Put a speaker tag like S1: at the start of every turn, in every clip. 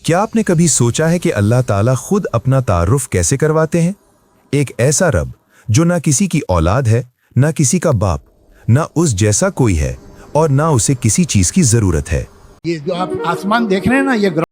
S1: क्या आपने कभी सोचा है कि अल्लाह ताला खुद अपना तारुफ कैसे करवाते हैं? एक ऐसा रब जो ना किसी की औलाद है, ना किसी का बाप, ना उस जैसा कोई है और ना उसे किसी चीज की जरूरत है।
S2: ये जो आप आसमान देख रहे हैं ना, ये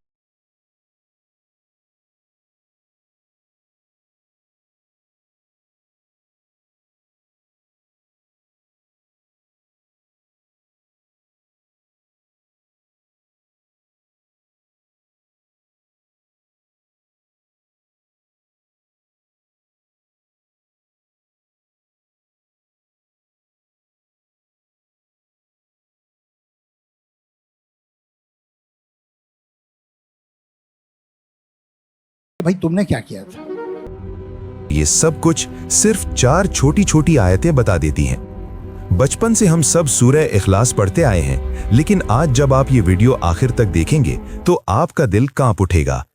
S2: भाई तुमने क्या किया था?
S1: ये सब कुछ सिर्फ 4 छोटी छोटी आयतें बता देती हैं। बचपन से हम सब सूरह इखलास पढ़ते आए हैं, लेकिन आज जब आप ये वीडियो आखिर तक देखेंगे तो आपका दिल कांप उठेगा,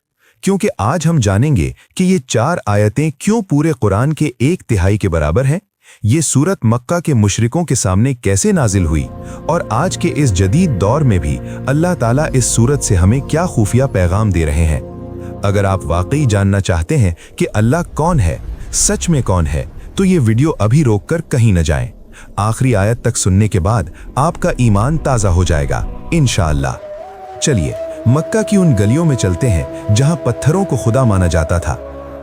S1: क्योंकि आज हम जानेंगे कि ये 4 आयतें क्यों पूरे कुरान के 1/3 के बराबर हैं। ये सूरत मक्का के मुशरिकों के सामने कैसे नाजिल हुई और आज के इस जदीद दौर में भी अल्लाह ताला इस सूरत से हमें क्या खुफिया पैगाम दे रहे हैं। अगर आप वाकई जानना चाहते हैं कि अल्लाह कौन है, सच में कौन है, तो ये वीडियो अभी रोककर कहीं न जाएं। आखिरी आयत तक सुनने के बाद आपका ईमान ताज़ा हो जाएगा इंशाअल्लाह। चलिए मक्का की उन गलियों में चलते हैं जहां पत्थरों को खुदा माना जाता था,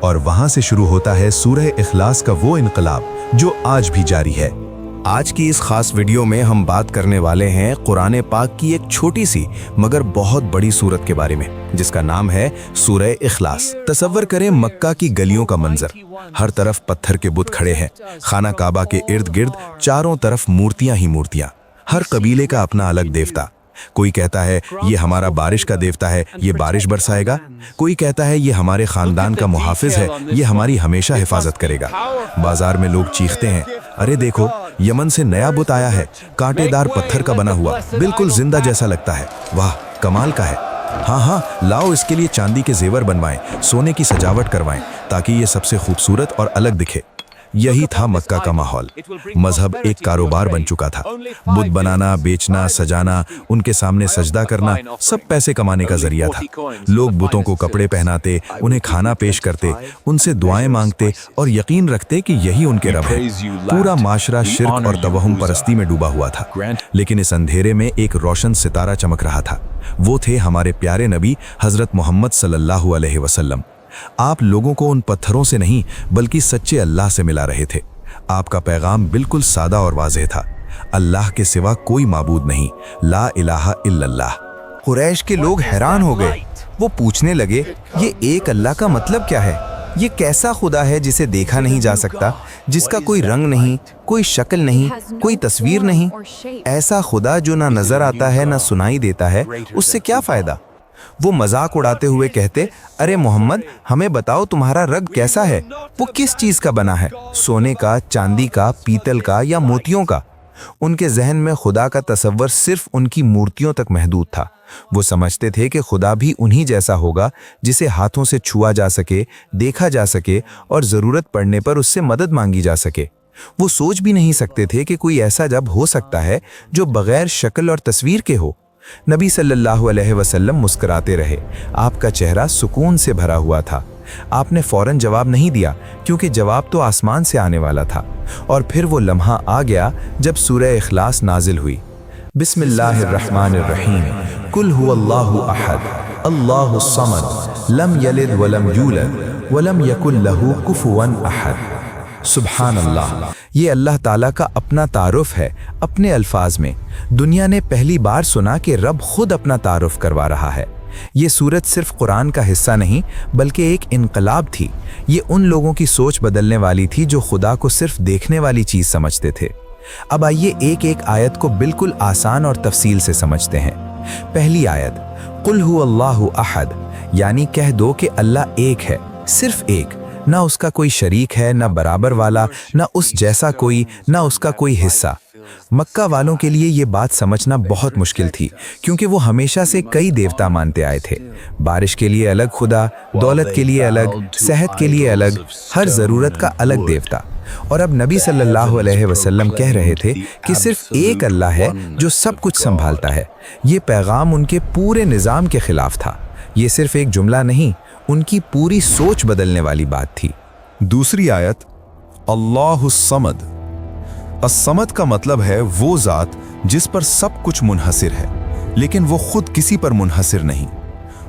S1: और वहां से शुरू होता है सूरह इखलास का वो इनकलाब जो आज भी जारी है।
S3: आज की इस खास वीडियो में हम बात करने वाले हैं कुरान पाक की एक छोटी सी मगर बहुत बड़ी सूरत के बारे में, जिसका नाम है सूरह इखलास। तसव्वुर करें मक्का की गलियों का मंजर। हर तरफ पत्थर के बुत खड़े हैं। खाना काबा के इर्द गिर्द चारों तरफ मूर्तियां ही मूर्तियां। हर कबीले का अपना अलग देवता। कोई कहता है ये हमारा बारिश का देवता है, ये बारिश बरसाएगा। कोई कहता है ये हमारे खानदान का मुहाफिज है, ये हमारी हमेशा हिफाजत करेगा। बाजार में लोग चीखते हैं, अरे देखो यमन से नया बुत आया है, कांटेदार पत्थर का बना हुआ, बिल्कुल जिंदा जैसा लगता है। वाह, कमाल का है। हाँ हाँ, लाओ इसके लिए चांदी के जेवर बनवाएं, सोने की सजावट करवाएं, ताकि ये सबसे खूबसूरत और अलग दिखे। यही था मक्का का माहौल। मजहब एक कारोबार बन चुका था। बुत बनाना, बेचना, सजाना, उनके सामने सजदा करना, सब पैसे कमाने का जरिया था। लोग बुतों को कपड़े पहनाते, उन्हें खाना पेश करते, उनसे दुआएं मांगते और यकीन रखते कि यही उनके रब है। पूरा माशरा शिर्क और तवहुम परस्ती में डूबा हुआ था। लेकिन इस अंधेरे में एक रोशन सितारा चमक रहा था। वो थे हमारे प्यारे नबी हजरत मोहम्मद सल्लल्लाहु अलैहि वसल्लम। आप लोगों को उन पत्थरों से नहीं बल्कि सच्चे अल्लाह से मिला रहे थे। आपका पैगाम बिल्कुल सादा और वाज़ेह था। अल्लाह के सिवा कोई माबूद नहीं, ला इलाहा इल्लल्लाह।
S4: कुरैश के लोग हैरान हो गए। वो पूछने लगे, ये एक अल्लाह का मतलब क्या है? ये कैसा खुदा है जिसे देखा नहीं जा सकता, जिसका कोई रंग नहीं, कोई शक्ल नहीं, कोई तस्वीर नहीं? ऐसा खुदा जो ना नजर आता है ना सुनाई देता है, उससे क्या फायदा? वो मजाक उड़ाते हुए कहते, अरे मोहम्मद, हमें बताओ तुम्हारा रग कैसा है? वो किस चीज का बना है? सोने का, चांदी का, पीतल का या मोतियों का? उनके जहन में खुदा का तसव्वुर सिर्फ उनकी मूर्तियों तक महदूद था। वो समझते थे कि खुदा भी उन्हीं जैसा होगा, जिसे हाथों से छुआ जा सके, देखा जा सके और ज़रूरत पड़ने पर उससे मदद मांगी जा सके। वो सोच भी नहीं सकते थे कि कोई ऐसा रब हो सकता है जो बगैर शक्ल और तस्वीर के हो। नबी सल्लल्लाहु अलैहि वसल्लम मुस्कुराते रहे। आपका चेहरा सुकून से भरा हुआ था। आपने फौरन जवाब नहीं दिया, क्योंकि जवाब तो आसमान से आने वाला था। और फिर वो लम्हा आ गया जब सूरह इखलास नाजिल हुई। बिस्मिल्लाहिर्रहमानिर्रहीम। कुल हुवल्लाहु अहद, अल्लाहुस समद, लम यलिद वलम यूलद वलम यकुल लहू कुफुवन अहद। सुभान अल्लाह। ये अल्लाह ताला का अपना तारुफ है अपने अल्फाज में। दुनिया ने पहली बार सुना कि रब खुद अपना तारुफ करवा रहा है। ये सूरत सिर्फ कुरान का हिस्सा नहीं बल्कि एक इनकलाब थी। ये उन लोगों की सोच बदलने वाली थी जो खुदा को सिर्फ देखने वाली चीज समझते थे। अब आइए एक एक आयत को बिल्कुल आसान और तफसील से समझते हैं। पहली आयत, कुल हुवल्लाहु अहद, यानी कह दो कि अल्लाह एक है, सिर्फ एक, ना उसका कोई शरीक है, ना बराबर वाला, ना उस जैसा कोई, ना उसका कोई हिस्सा। मक्का वालों के लिए ये बात समझना बहुत मुश्किल थी, क्योंकि वो हमेशा से कई देवता मानते आए थे। बारिश के लिए अलग खुदा, दौलत के लिए अलग, सेहत के लिए अलग, हर ज़रूरत का अलग देवता। और अब नबी सल्लल्लाहु अलैहि वसल्लम कह रहे थे कि सिर्फ एक अल्लाह है जो सब कुछ संभालता है। ये पैगाम उनके पूरे निज़ाम के खिलाफ था,
S3: ये सिर्फ एक जुमला नहीं, उनकी पूरी सोच बदलने वाली बात थी।
S1: दूसरी आयत, अल्लाहुस्समद। अस्समद का मतलब है वो ज़ात जिस पर सब कुछ मुनहसिर है, लेकिन वो खुद किसी पर मुनहसिर नहीं।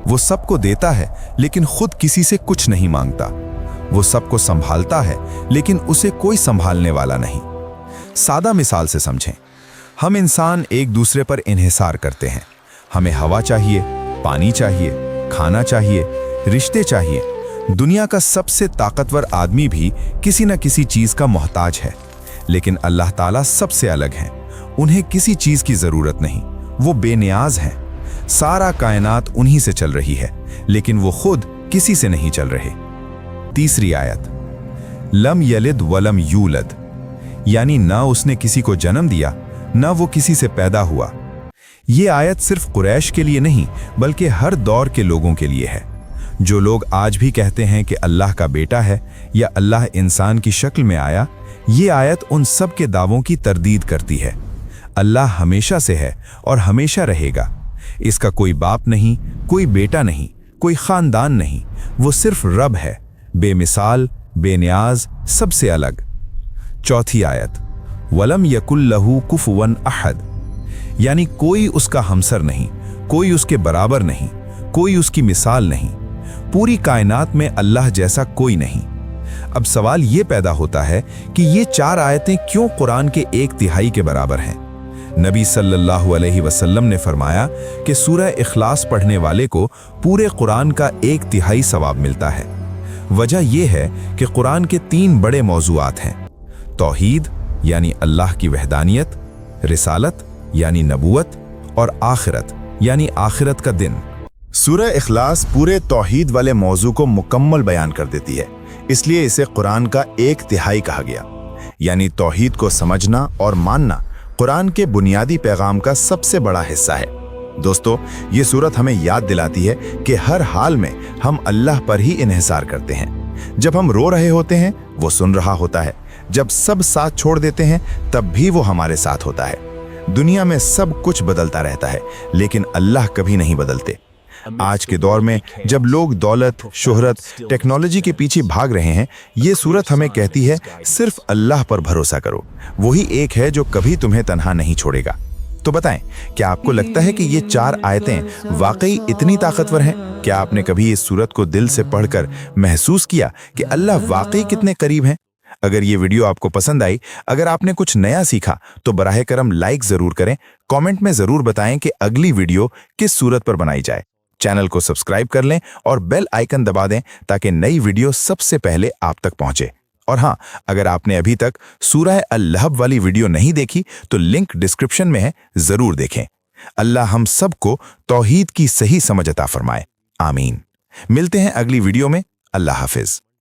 S1: वो सबको देता है लेकिन खुद किसी से कुछ नहीं मांगता। वो सबको संभालता है लेकिन उसे कोई संभालने वाला नहीं। सादा मिसाल से समझें, हम इंसान एक दूसरे पर इन्हिसार करते हैं। हमें हवा चाहिए, पानी चाहिए, खाना चाहिए, रिश्ते चाहिए। दुनिया का सबसे ताकतवर आदमी भी किसी न किसी चीज का मोहताज है, लेकिन अल्लाह ताला सबसे अलग हैं। उन्हें किसी चीज की जरूरत नहीं, वो बेनियाज हैं। सारा कायनात उन्हीं से चल रही है, लेकिन वो खुद किसी से नहीं चल रहे। तीसरी आयत, लम यलिद वलम यूलद, यानी ना उसने किसी को जन्म दिया, ना वो किसी से पैदा हुआ। ये आयत सिर्फ कुरैश के लिए नहीं, बल्कि हर दौर के लोगों के लिए है। जो लोग आज भी कहते हैं कि अल्लाह का बेटा है या अल्लाह इंसान की शक्ल में आया, ये आयत उन सब के दावों की तरदीद करती है। अल्लाह हमेशा से है और हमेशा रहेगा। इसका कोई बाप नहीं, कोई बेटा नहीं, कोई खानदान नहीं। वो सिर्फ रब है, बेमिसाल, बेनियाज, सबसे अलग। चौथी आयत, वलम यकुल लहू कुफुवन अहद, यानी कोई उसका हमसर नहीं, कोई उसके बराबर नहीं, कोई उसकी मिसाल नहीं। पूरी कायनात में अल्लाह जैसा कोई नहीं। अब सवाल ये पैदा होता है कि ये चार आयतें क्यों कुरान के 1/3 के बराबर हैं? नबी सल्लल्लाहु अलैहि वसल्लम ने फरमाया कि सूरह इखलास पढ़ने वाले को पूरे कुरान का 1/3 सवाब मिलता है। वजह यह है कि कुरान के 3 बड़े मौज़ूआत हैं: तौहीद यानी अल्लाह की वहदानियत, रिसालत यानी नबूवत, और आखिरत यानी आखिरत का दिन।
S5: सूरह इखलास पूरे तौहीद वाले मौजू को मुकम्मल बयान कर देती है, इसलिए इसे कुरान का 1/3 कहा गया। यानी तौहीद को समझना और मानना कुरान के बुनियादी पैगाम का सबसे बड़ा हिस्सा है। दोस्तों, ये सूरत हमें याद दिलाती है कि हर हाल में हम अल्लाह पर ही इन्हिसार करते हैं। जब हम रो रहे होते हैं, वो सुन रहा होता है। जब सब साथ छोड़ देते हैं, तब भी वो हमारे साथ होता है। दुनिया में सब कुछ बदलता रहता है, लेकिन अल्लाह कभी नहीं बदलते। आज के दौर में जब लोग दौलत, शोहरत, टेक्नोलॉजी के पीछे भाग रहे हैं, ये सूरत हमें कहती है सिर्फ अल्लाह पर भरोसा करो। वही एक है जो कभी तुम्हें तन्हा नहीं छोड़ेगा। तो बताएं, क्या आपको लगता है कि ये 4 आयतें वाकई इतनी ताकतवर हैं? क्या आपने कभी इस सूरत को दिल से पढ़कर महसूस किया कि अल्लाह वाकई कितने करीब हैं? अगर ये वीडियो आपको पसंद आई, अगर आपने कुछ नया सीखा, तो बराह करम लाइक जरूर करें। कमेंट में जरूर बताएं कि अगली वीडियो किस सूरत पर बनाई जाए। चैनल को सब्सक्राइब कर लें और बेल आइकन दबा दें ताकि नई वीडियो सबसे पहले आप तक पहुंचे। और हाँ, अगर आपने अभी तक सूरह अल-लहब वाली वीडियो नहीं देखी तो लिंक डिस्क्रिप्शन में है, जरूर देखें। अल्लाह हम सबको तौहीद की सही समझ अता फरमाए। आमीन। मिलते हैं अगली वीडियो में। अल्लाह हाफिज।